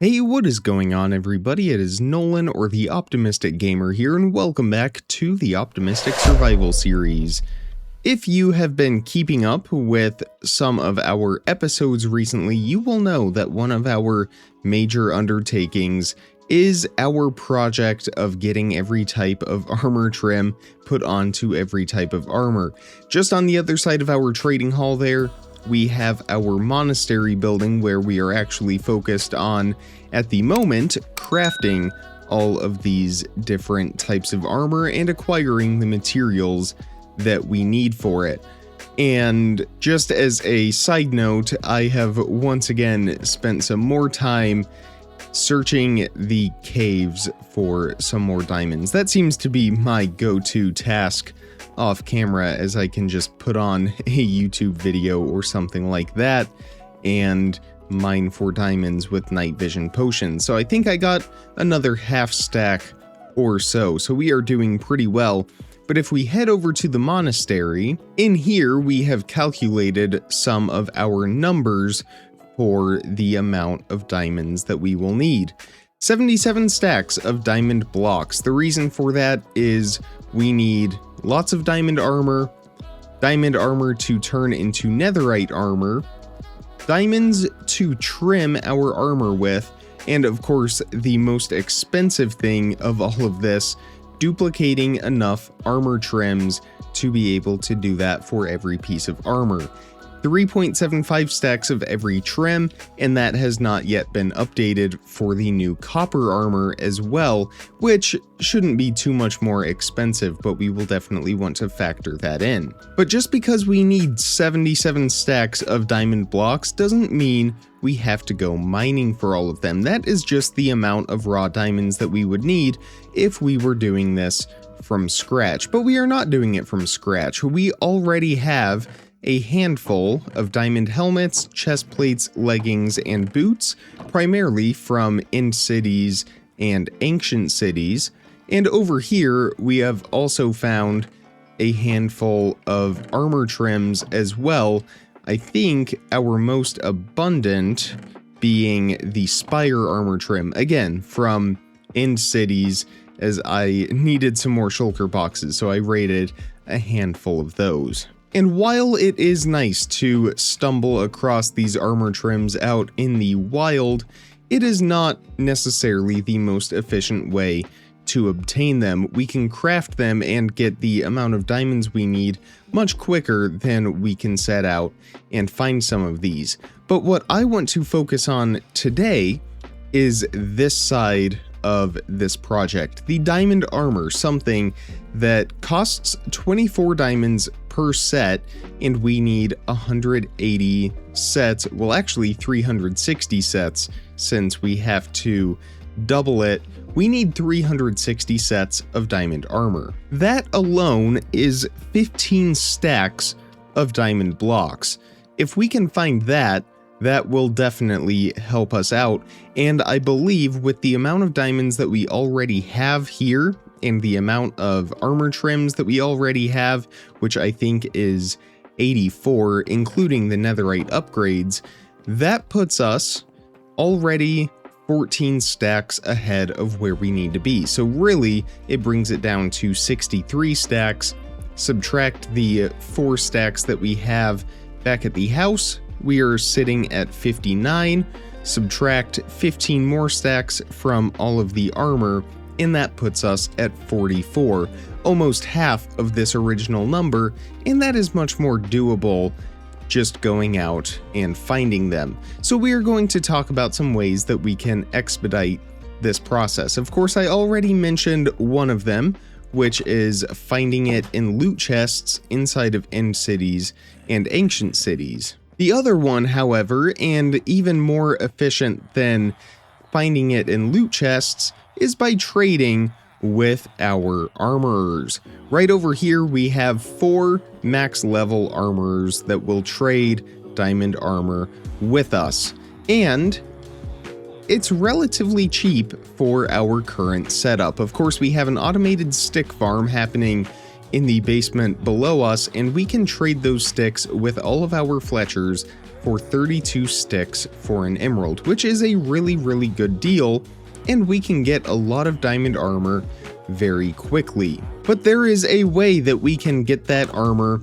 Hey, what is going on, everybody? It is Nolan, or the Optimistic Gamer here, and welcome back to the Optimistic Survival series. If you have been keeping up with some of our episodes recently, you will know that one of our major undertakings is our project of getting every type of armor trim put onto every type of armor. Just on the other side of our trading hall there, we have our monastery building where we are actually focused on, at the moment, crafting all of these different types of armor and acquiring the materials that we need for it. And just as a side note, I have once again spent some more time searching the caves for some more diamonds. That seems to be my go-to task off camera, as I can just put on a YouTube video or something like that and mine for diamonds with night vision potions. So I think I got another half stack or so we are doing pretty well. But if we head over to the monastery, in here we have calculated some of our numbers for the amount of diamonds that we will need. 77 stacks of diamond blocks. The reason for that is we need lots of diamond armor to turn into netherite armor, diamonds to trim our armor with, and of course the most expensive thing of all of this, duplicating enough armor trims to be able to do that for every piece of armor. 3.75 stacks of every trim, and that has not yet been updated for the new copper armor as well, which shouldn't be too much more expensive, but we will definitely want to factor that in. But just because we need 77 stacks of diamond blocks doesn't mean we have to go mining for all of them. That is just the amount of raw diamonds that we would need if we were doing this from scratch. But we are not doing it from scratch. We already have a handful of diamond helmets, chest plates, leggings, and boots, primarily from End Cities and Ancient Cities. And over here, we have also found a handful of armor trims as well. I think our most abundant being the Spire armor trim, again, from End Cities, as I needed some more shulker boxes, so I raided a handful of those. And while it is nice to stumble across these armor trims out in the wild, it is not necessarily the most efficient way to obtain them. We can craft them and get the amount of diamonds we need much quicker than we can set out and find some of these. But what I want to focus on today is this side of this project, the diamond armor, something that costs 24 diamonds per set, and we need 180 sets, well actually 360 sets, since we have to double it. We need 360 sets of diamond armor. That alone is 15 stacks of diamond blocks. If we can find that will definitely help us out, and I believe with the amount of diamonds that we already have here, and the amount of armor trims that we already have, which I think is 84, including the netherite upgrades, that puts us already 14 stacks ahead of where we need to be. So really, it brings it down to 63 stacks. Subtract the 4 stacks that we have back at the house, we are sitting at 59. Subtract 15 more stacks from all of the armor, and that puts us at 44, almost half of this original number, and that is much more doable just going out and finding them. So we are going to talk about some ways that we can expedite this process. Of course, I already mentioned one of them, which is finding it in loot chests inside of End Cities and Ancient Cities. The other one, however, and even more efficient than finding it in loot chests, is by trading with our armorers. Right over here we have 4 max level armorers that will trade diamond armor with us, and it's relatively cheap for our current setup. Of course, we have an automated stick farm happening in the basement below us, and we can trade those sticks with all of our Fletchers for 32 sticks for an emerald, which is a really good deal, and we can get a lot of diamond armor very quickly. But there is a way that we can get that armor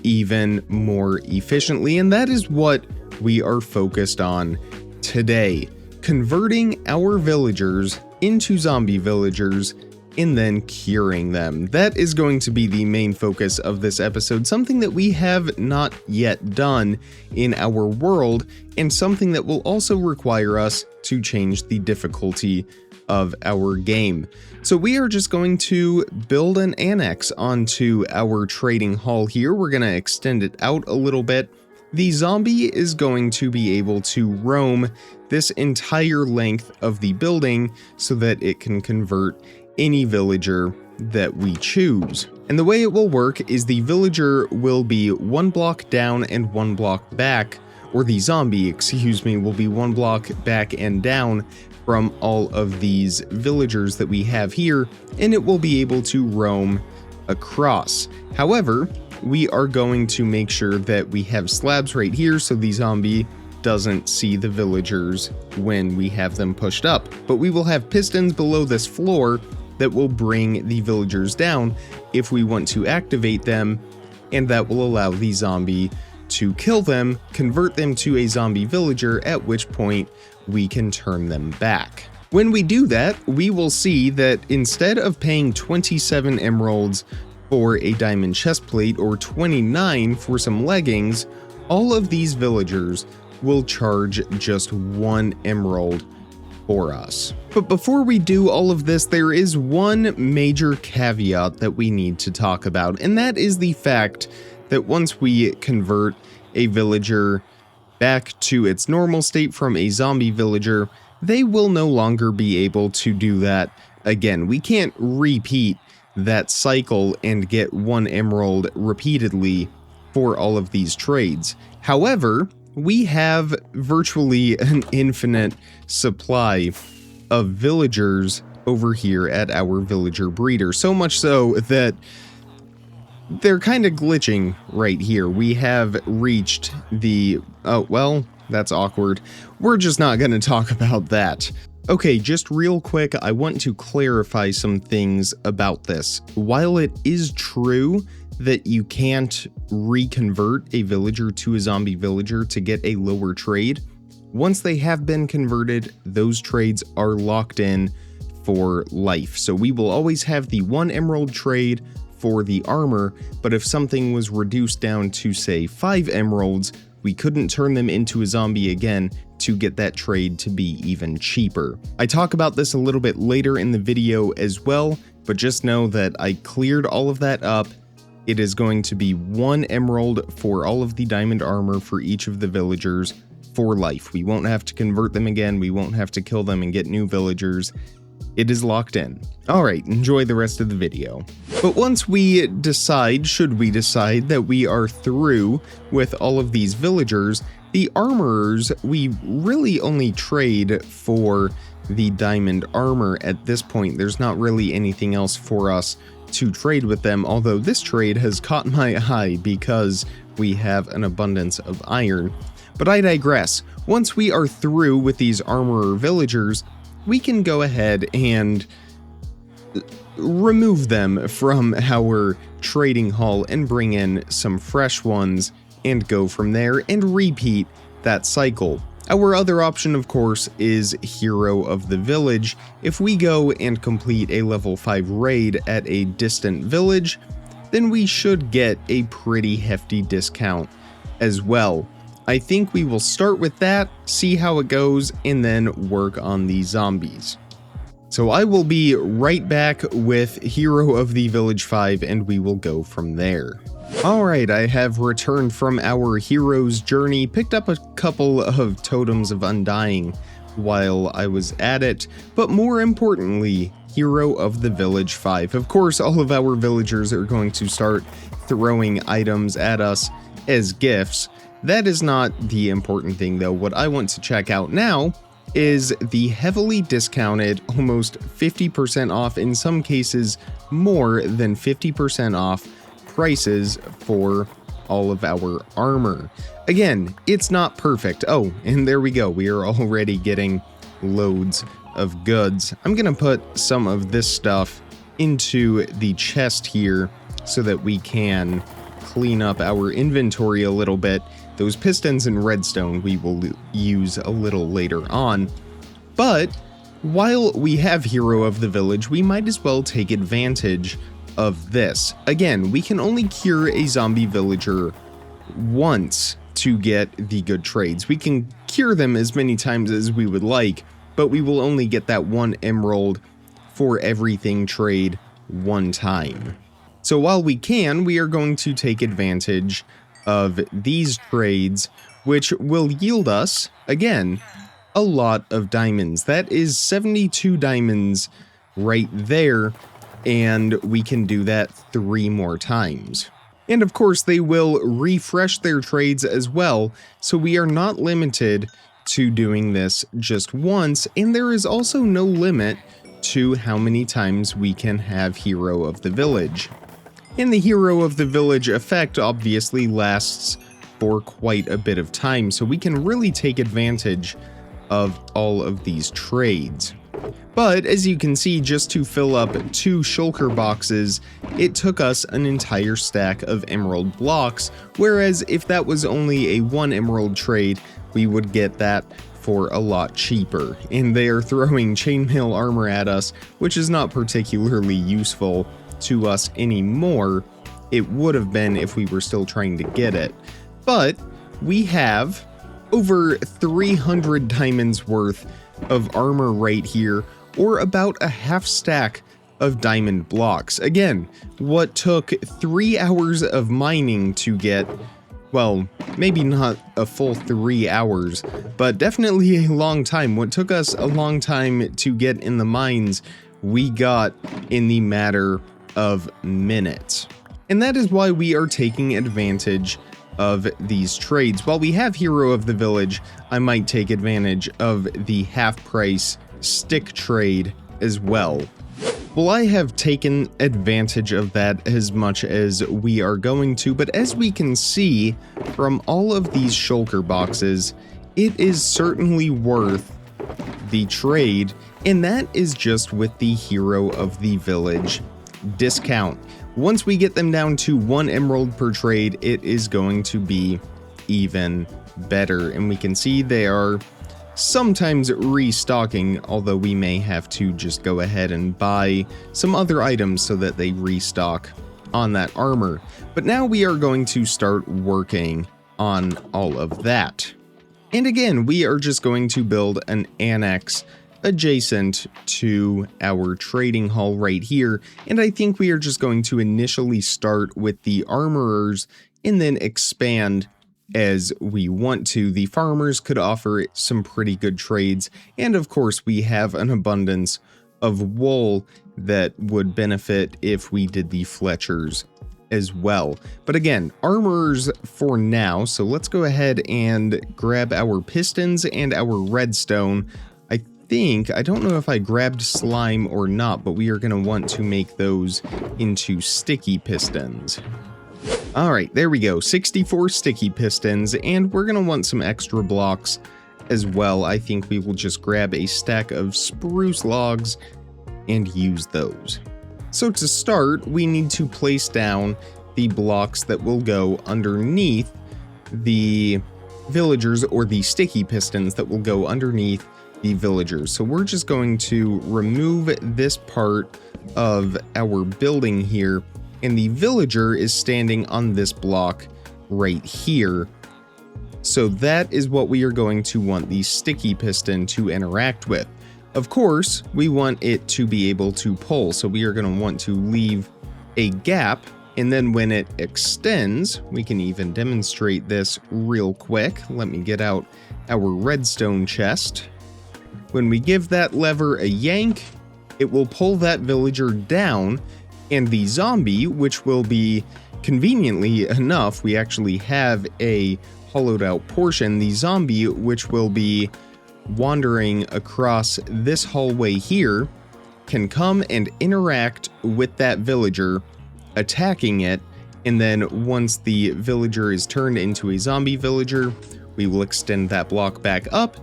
even more efficiently, and that is what we are focused on today. Converting our villagers into zombie villagers and then curing them. That is going to be the main focus of this episode, something that we have not yet done in our world, and something that will also require us to change the difficulty of our game. So we are just going to build an annex onto our trading hall here. We're going to extend it out a little bit. The zombie is going to be able to roam this entire length of the building so that it can convert any villager that we choose. And the way it will work is the villager will be 1 block down and 1 block back, or the zombie, excuse me, will be 1 block back and down from all of these villagers that we have here, and it will be able to roam across. However, we are going to make sure that we have slabs right here so the zombie doesn't see the villagers when we have them pushed up. But we will have pistons below this floor that will bring the villagers down if we want to activate them, and that will allow the zombie to kill them, convert them to a zombie villager, at which point we can turn them back. When we do that, we will see that instead of paying 27 emeralds for a diamond chestplate or 29 for some leggings, all of these villagers will charge just 1 emerald for us. But before we do all of this, there is one major caveat that we need to talk about, and that is the fact that once we convert a villager back to its normal state from a zombie villager, they will no longer be able to do that again. We can't repeat that cycle and get 1 emerald repeatedly for all of these trades. However, we have virtually an infinite supply of villagers over here at our villager breeder, so much so that they're kind of glitching right here. We have reached the... oh, well, that's awkward. We're just not going to talk about that. Okay, just real quick, I want to clarify some things about this. While it is true that you can't reconvert a villager to a zombie villager to get a lower trade, once they have been converted, those trades are locked in for life. So we will always have the 1 emerald trade for the armor, but if something was reduced down to, say, 5 emeralds, we couldn't turn them into a zombie again to get that trade to be even cheaper. I talk about this a little bit later in the video as well, but just know that I cleared all of that up. It is going to be 1 emerald for all of the diamond armor for each of the villagers for life. We won't have to convert them again. We won't have to kill them and get new villagers. It is locked in. Alright, enjoy the rest of the video. But once we decide, should we decide that we are through with all of these villagers, the armorers, we really only trade for the diamond armor at this point. There's not really anything else for us to trade with them, although this trade has caught my eye because we have an abundance of iron. But I digress. Once we are through with these armorer villagers, we can go ahead and remove them from our trading hall and bring in some fresh ones and go from there and repeat that cycle. Our other option, of course, is Hero of the Village. If we go and complete a level 5 raid at a distant village, then we should get a pretty hefty discount as well. I think we will start with that, see how it goes, and then work on the zombies. So I will be right back with Hero of the Village 5, and we will go from there. Alright, I have returned from our hero's journey, picked up a couple of totems of undying while I was at it, but more importantly, Hero of the Village 5. Of course, all of our villagers are going to start throwing items at us as gifts. That is not the important thing though. What I want to check out now is the heavily discounted, almost 50% off, in some cases more than 50% off prices for all of our armor. Again, it's not perfect. Oh, and there we go. We are already getting loads of goods. I'm gonna put some of this stuff into the chest here so that we can clean up our inventory a little bit. Those pistons and redstone we will use a little later on. But while we have Hero of the Village, we might as well take advantage of this. Again, we can only cure a zombie villager once to get the good trades. We can cure them as many times as we would like, but we will only get that 1 emerald for everything trade one time. So while we can, we are going to take advantage of these trades, which will yield us, again, a lot of diamonds. That is 72 diamonds right there, and we can do that 3 more times. And of course, they will refresh their trades as well, so we are not limited to doing this just once, and there is also no limit to how many times we can have Hero of the Village. And the Hero of the Village effect obviously lasts for quite a bit of time, so we can really take advantage of all of these trades. But as you can see, just to fill up 2 shulker boxes, it took us an entire stack of emerald blocks, whereas if that was only a 1 emerald trade, we would get that for a lot cheaper. And they are throwing chainmail armor at us, which is not particularly useful to us anymore. It would have been if we were still trying to get it. But we have over 300 diamonds worth of armor right here, or about a half stack of diamond blocks. Again, what took 3 hours of mining to get, well, maybe not a full 3 hours, but definitely a long time. What took us a long time to get in the mines, we got in the matter of minutes. And that is why we are taking advantage of these trades. While we have Hero of the Village, I might take advantage of the half price stick trade as well. Well, I have taken advantage of that as much as we are going to, but as we can see from all of these shulker boxes, it is certainly worth the trade, and that is just with the Hero of the Village discount. Once we get them down to 1 emerald per trade, it is going to be even better. And we can see they are sometimes restocking, although we may have to just go ahead and buy some other items so that they restock on that armor. But now we are going to start working on all of that. And again, we are just going to build an annex adjacent to our trading hall right here, and I think we are just going to initially start with the armorers and then expand as we want to. The farmers could offer some pretty good trades, and of course we have an abundance of wool that would benefit if we did the Fletchers as well. But again, armorers for now, so let's go ahead and grab our pistons and our redstone. I don't know if I grabbed slime or not, but we are going to want to make those into sticky pistons. Alright, there we go, 64 sticky pistons, and we're going to want some extra blocks as well. I think we will just grab a stack of spruce logs and use those. So to start, we need to place down the blocks that will go underneath the villagers, or the sticky pistons that will go underneath the villagers. So we're just going to remove this part of our building here, and the villager is standing on this block right here. So that is what we are going to want the sticky piston to interact with. Of course, we want it to be able to pull, so we are going to want to leave a gap, and then when it extends, we can even demonstrate this real quick. Let me get out our redstone chest. When we give that lever a yank, it will pull that villager down, and the zombie, which will be, conveniently enough, we actually have a hollowed out portion, the zombie, which will be wandering across this hallway here, can come and interact with that villager, attacking it, And then once the villager is turned into a zombie villager, we will extend that block back up,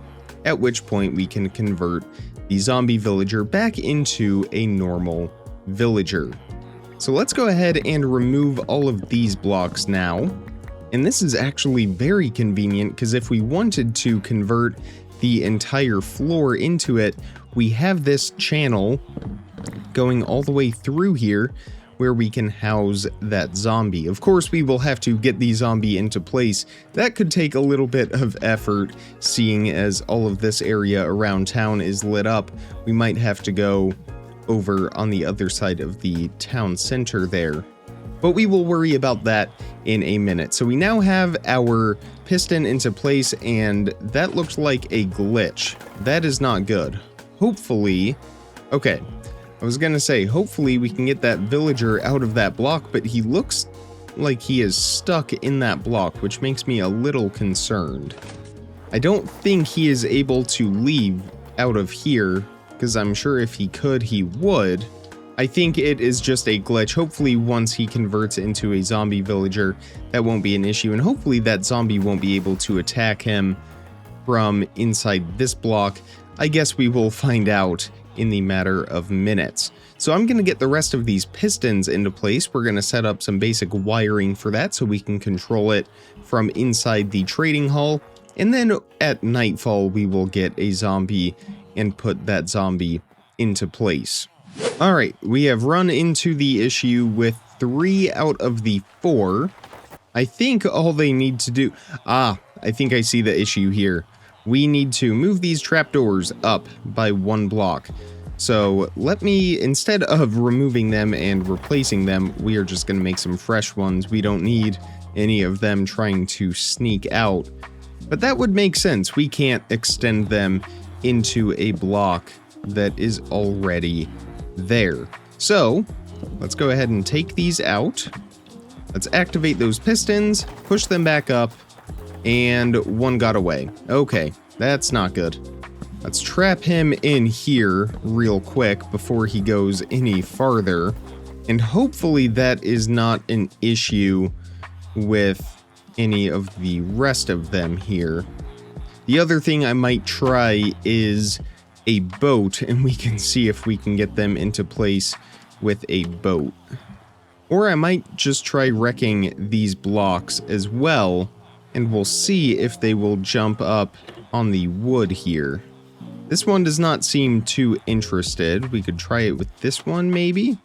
at which point we can convert the zombie villager back into a normal villager. So let's go ahead and remove all of these blocks now. And this is actually very convenient because if we wanted to convert the entire floor into it, we have this channel going all the way through here where we can house that zombie. Of course, we will have to get the zombie into place. That could take a little bit of effort, seeing as all of this area around town is lit up. We might have to go over on the other side of the town center there. But we will worry about that in a minute. So we now have our piston into place, and that looks like a glitch. That is not good. Hopefully, okay, I was gonna say, hopefully we can get that villager out of that block, but he looks like he is stuck in that block, which makes me a little concerned. I don't think he is able to leave out of here, because I'm sure if he could, he would. I think it is just a glitch. Hopefully once he converts into a zombie villager, that won't be an issue, and hopefully that zombie won't be able to attack him from inside this block. I guess we will find out in the matter of minutes. So I'm going to get the rest of these pistons into place. We're going to set up some basic wiring for that so we can control it from inside the trading hall, and then at nightfall we will get a zombie and put that zombie into place. Alright, we have run into the issue with 3 out of the 4. I think all they need to do... I think I see the issue here. We need to move these trapdoors up by 1 block. So let me, instead of removing them and replacing them, we are just going to make some fresh ones. We don't need any of them trying to sneak out. But that would make sense. We can't extend them into a block that is already there. So let's go ahead and take these out. Let's activate those pistons, push them back up, and 1 got away. Okay, that's not good. Let's trap him in here real quick before he goes any farther, and hopefully that is not an issue with any of the rest of them here. The other thing I might try is a boat, and we can see if we can get them into place with a boat. Or I might just try wrecking these blocks as well, and we'll see if they will jump up on the wood here. This one does not seem too interested. We could try it with this one maybe?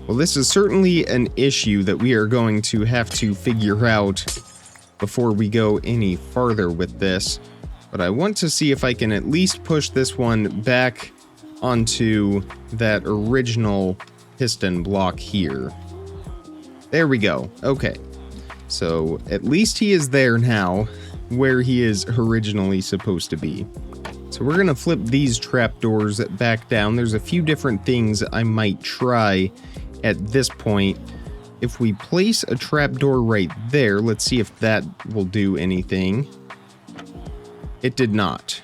Well, this is certainly an issue that we are going to have to figure out before we go any farther with this. But I want to see if I can at least push this one back onto that original piston block here. There we go. Okay. So at least he is there now, where he is originally supposed to be. So we're going to flip these trapdoors back down. There's a few different things I might try at this point. If we place a trapdoor right there, let's see if that will do anything. It did not.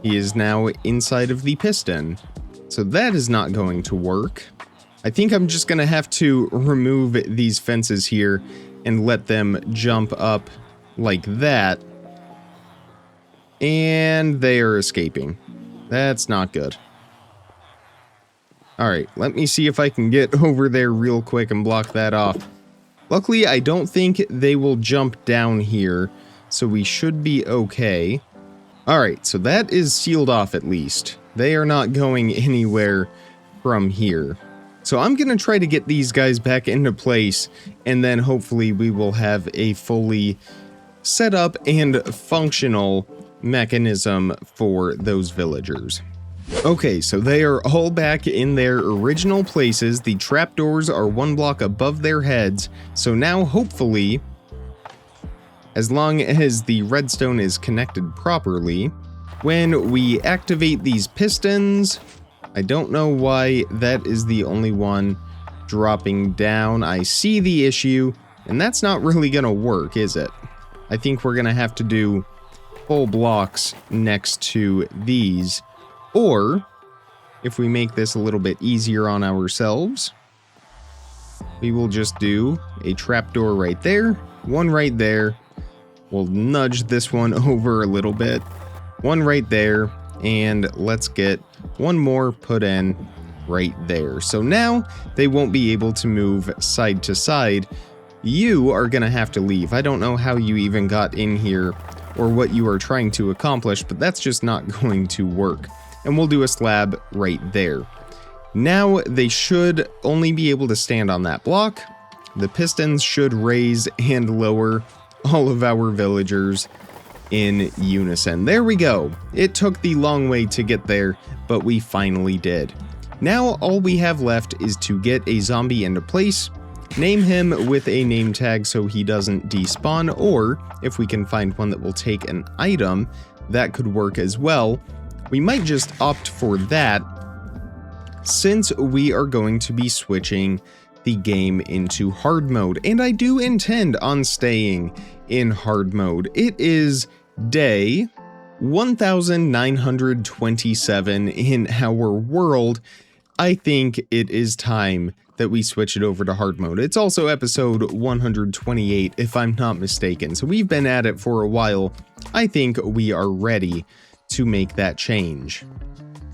He is now inside of the piston. So that is not going to work. I think I'm just going to have to remove these fences here and let them jump up like that. And they are escaping. That's not good. Alright, let me see if I can get over there real quick and block that off. Luckily, I don't think they will jump down here, so we should be okay. Alright, so that is sealed off at least. They are not going anywhere from here. So I'm going to try to get these guys back into place, and then hopefully we will have a fully set up and functional mechanism for those villagers. Okay, so they are all back in their original places. The trapdoors are 1 block above their heads, so now hopefully, as long as the redstone is connected properly, when we activate these pistons, I don't know why that is the only one dropping down. I see the issue, and that's not really gonna work, is it? I think we're gonna have to do full blocks next to these, or if we make this a little bit easier on ourselves, we will just do a trapdoor right there, one right there. We'll nudge this one over a little bit, one right there, and let's get one more put in right there. So now they won't be able to move side to side. You are gonna have to leave. I don't know how you even got in here or what you are trying to accomplish, but that's just not going to work. And we'll do a slab right there. Now they should only be able to stand on that block. The pistons should raise and lower all of our villagers in unison. There we go. It took the long way to get there, but we finally did. Now all we have left is to get a zombie into place, name him with a name tag so he doesn't despawn, or if we can find one that will take an item, that could work as well. We might just opt for that, since we are going to be switching the game into hard mode, and I do intend on staying in hard mode. It is day 1927 in our world. I think it is time that we switch it over to hard mode. It's also episode 128 if I'm not mistaken, so we've been at it for a while. I think we are ready to make that change.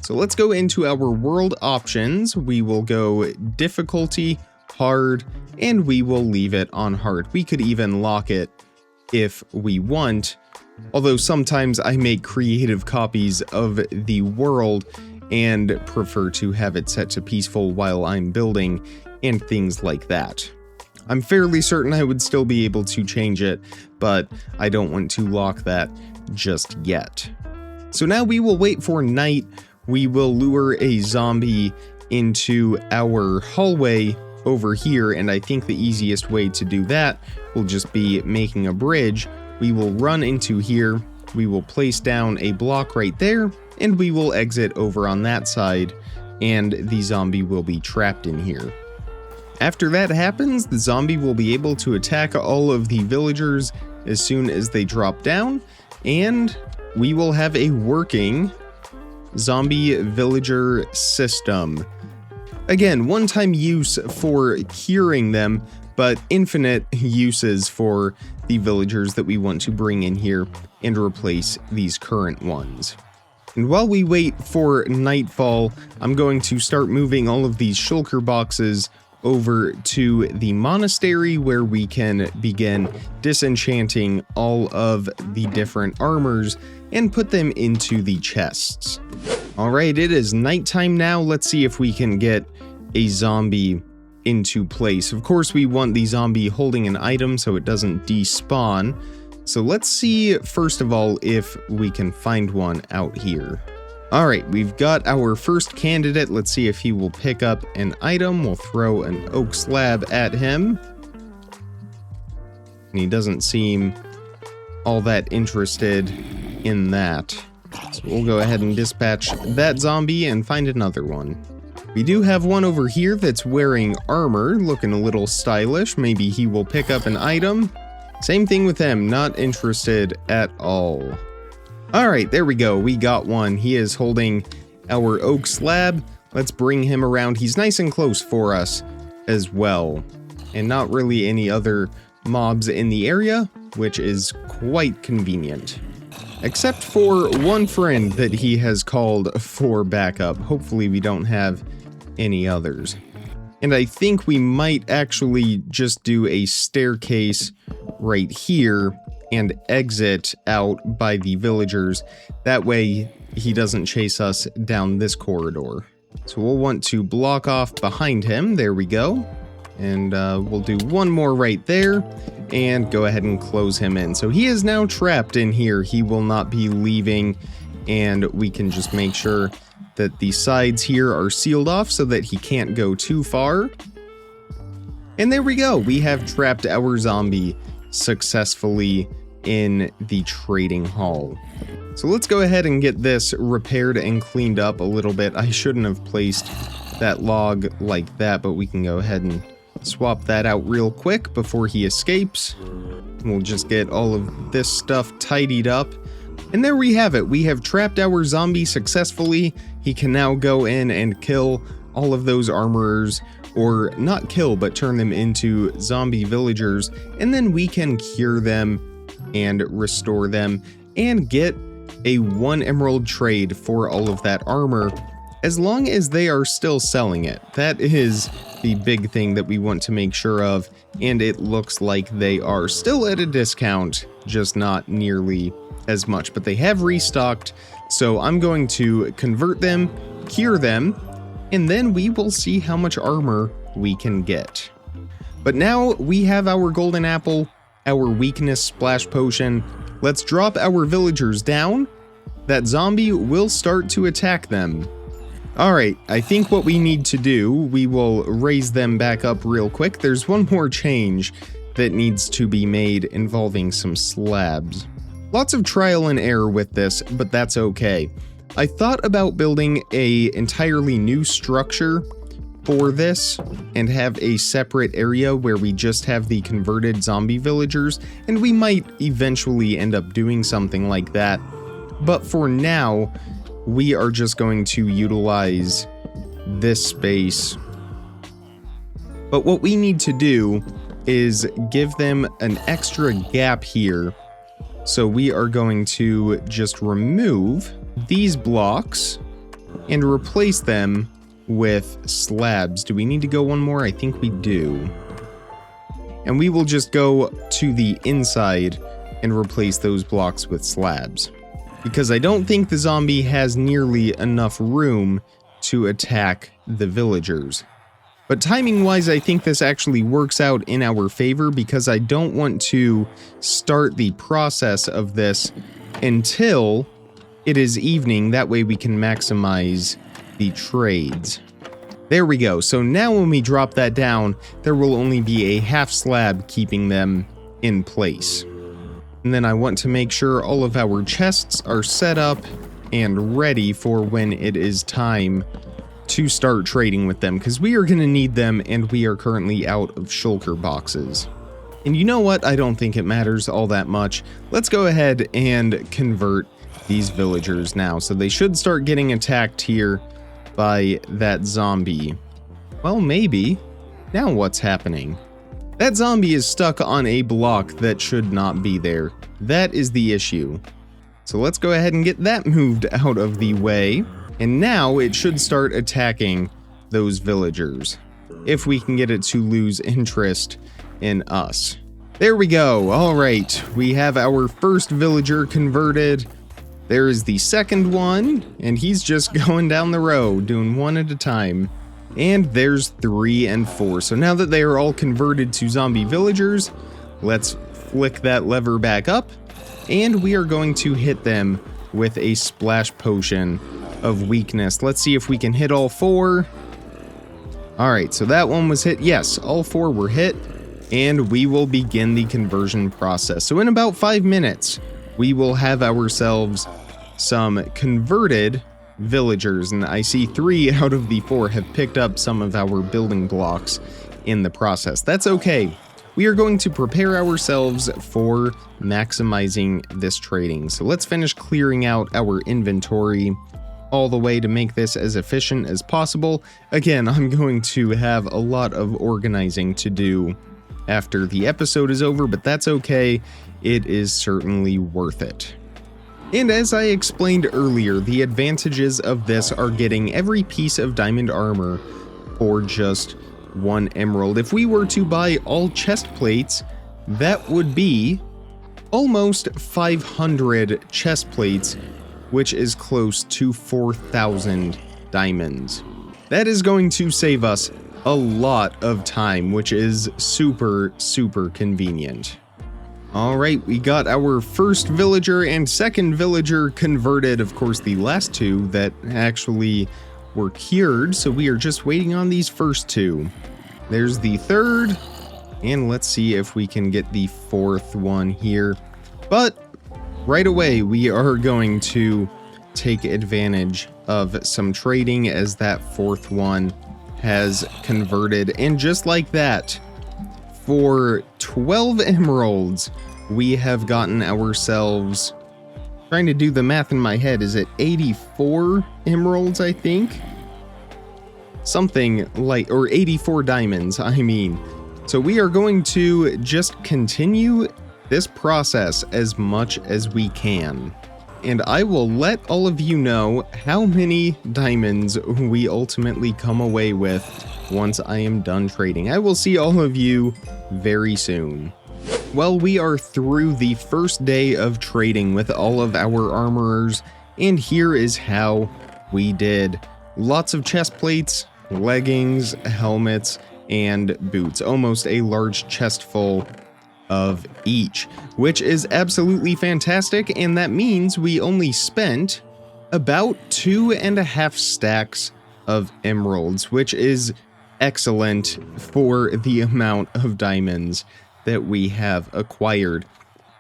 So let's go into our world options. We will go difficulty, hard, and we will leave it on hard. We could even lock it if we want, although sometimes I make creative copies of the world and prefer to have it set to peaceful while I'm building and things like that. I'm fairly certain I would still be able to change it, but I don't want to lock that just yet. So now we will wait for night. We will lure a zombie into our hallway over here, and I think the easiest way to do that will just be making a bridge. We will run into here, we will place down a block right there, and we will exit over on that side, and the zombie will be trapped in here. After that happens, the zombie will be able to attack all of the villagers as soon as they drop down, and we will have a working zombie villager system. Again, one-time use for curing them, but infinite uses for the villagers that we want to bring in here and replace these current ones. And while we wait for nightfall, I'm going to start moving all of these shulker boxes over to the monastery, where we can begin disenchanting all of the different armors and put them into the chests. Alright, it is nighttime now. Let's see if we can get a zombie into place. Of course, we want the zombie holding an item so it doesn't despawn. So let's see, first of all, if we can find one out here. Alright, we've got our first candidate. Let's see if he will pick up an item. We'll throw an oak slab at him. And he doesn't seem all that interested in that. So we'll go ahead and dispatch that zombie and find another one. We do have one over here that's wearing armor, looking a little stylish. Maybe he will pick up an item. Same thing with him, not interested at all. Alright, there we go, we got one. He is holding our oak slab. Let's bring him around. He's nice and close for us as well. And not really any other mobs in the area, which is quite convenient. Except for one friend that he has called for backup. Hopefully we don't have any others. And I think we might actually just do a staircase right here and exit out by the villagers. That way he doesn't chase us down this corridor. So we'll want to block off behind him. There we go. And we'll do one more right there and go ahead and close him in. So he is now trapped in here. He will not be leaving, and we can just make sure that the sides here are sealed off so that he can't go too far. And there we go. We have trapped our zombie successfully in the trading hall. So let's go ahead and get this repaired and cleaned up a little bit. I shouldn't have placed that log like that, but we can go ahead and swap that out real quick before he escapes. We'll just get all of this stuff tidied up. And there we have it. We have trapped our zombie successfully. He can now go in and kill all of those armorers, or not kill, but turn them into zombie villagers, and then we can cure them and restore them and get a 1 emerald trade for all of that armor, as long as they are still selling it. That is the big thing that we want to make sure of, and it looks like they are still at a discount, just not nearly as much, but they have restocked, so I'm going to convert them, cure them, and then we will see how much armor we can get. But now we have our golden apple, our weakness splash potion. Let's drop our villagers down. That zombie will start to attack them. Alright, I think what we need to do, we will raise them back up real quick. There's one more change that needs to be made involving some slabs. Lots of trial and error with this, but that's okay. I thought about building a entirely new structure for this and have a separate area where we just have the converted zombie villagers, and we might eventually end up doing something like that. But for now, we are just going to utilize this space. But what we need to do is give them an extra gap here. So we are going to just remove these blocks and replace them with slabs. Do we need to go one more? I think we do. And we will just go to the inside and replace those blocks with slabs, because I don't think the zombie has nearly enough room to attack the villagers. But timing-wise, I think this actually works out in our favor, because I don't want to start the process of this until it is evening. That way we can maximize the trades. There we go. So now when we drop that down, there will only be a half slab keeping them in place. And then I want to make sure all of our chests are set up and ready for when it is time to start trading with them, because we are going to need them, and we are currently out of shulker boxes. And you know what? I don't think it matters all that much. Let's go ahead and convert these villagers now. So they should start getting attacked here by that zombie. Well, maybe. Now what's happening? That zombie is stuck on a block that should not be there. That is the issue. So let's go ahead and get that moved out of the way. And now it should start attacking those villagers, if we can get it to lose interest in us. There we go. All right, we have our first villager converted. There is the second one, and he's just going down the row, doing one at a time. And there's 3 and 4. So now that they are all converted to zombie villagers, let's flick that lever back up, and we are going to hit them with a splash potion of weakness. Let's see if we can hit all 4. Alright, so that one was hit. Yes, all 4 were hit, and we will begin the conversion process. So in about 5 minutes, we will have ourselves some converted villagers, and I see 3 out of the 4 have picked up some of our building blocks in the process. That's okay. We are going to prepare ourselves for maximizing this trading. So let's finish clearing out our inventory all the way to make this as efficient as possible. Again, I'm going to have a lot of organizing to do after the episode is over, but that's okay. It is certainly worth it. And as I explained earlier, the advantages of this are getting every piece of diamond armor for just 1 emerald. If we were to buy all chest plates, that would be almost 500 chest plates, which is close to 4,000 diamonds. That is going to save us a lot of time, which is super, super convenient. Alright, we got our first villager and second villager converted. Of course, the last 2 that actually were cured, so we are just waiting on these first 2. There's the third, and let's see if we can get the 4th one here. But right away, we are going to take advantage of some trading, as that 4th one has converted. And just like that, for 12 emeralds, we have gotten ourselves, trying to do the math in my head, is it 84 emeralds, I think? something like, or 84 diamonds, I mean. So we are going to just continue this process as much as we can. And I will let all of you know how many diamonds we ultimately come away with once I am done trading. I will see all of you very soon. Well, we are through the first day of trading with all of our armorers, and here is how we did. Lots of chest plates, leggings, helmets, and boots. Almost a large chest full of each, which is absolutely fantastic, and that means we only spent about 2.5 stacks of emeralds, which is excellent for the amount of diamonds that we have acquired.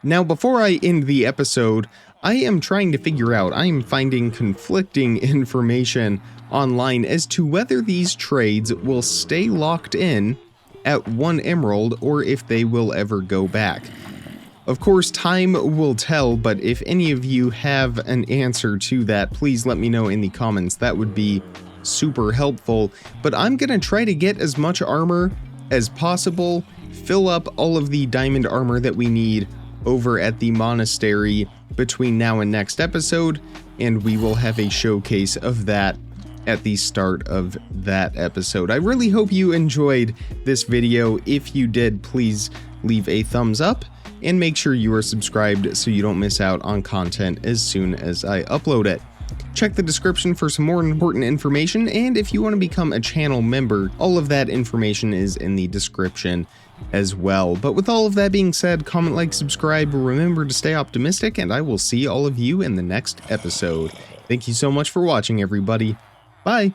Now, before I end the episode, I am trying to figure out, I am finding conflicting information online as to whether these trades will stay locked in at 1 emerald or if they will ever go back. Of course, time will tell, but if any of you have an answer to that, please let me know in the comments. That would be super helpful. But I'm gonna try to get as much armor as possible, fill up all of the diamond armor that we need over at the monastery between now and next episode, and we will have a showcase of that at the start of that episode. I really hope you enjoyed this video. If you did, please leave a thumbs up and make sure you are subscribed so you don't miss out on content as soon as I upload it. Check the description for some more important information, and if you want to become a channel member, all of that information is in the description as well. But with all of that being said, comment, like, subscribe, remember to stay optimistic, and I will see all of you in the next episode. Thank you so much for watching, everybody. Bye!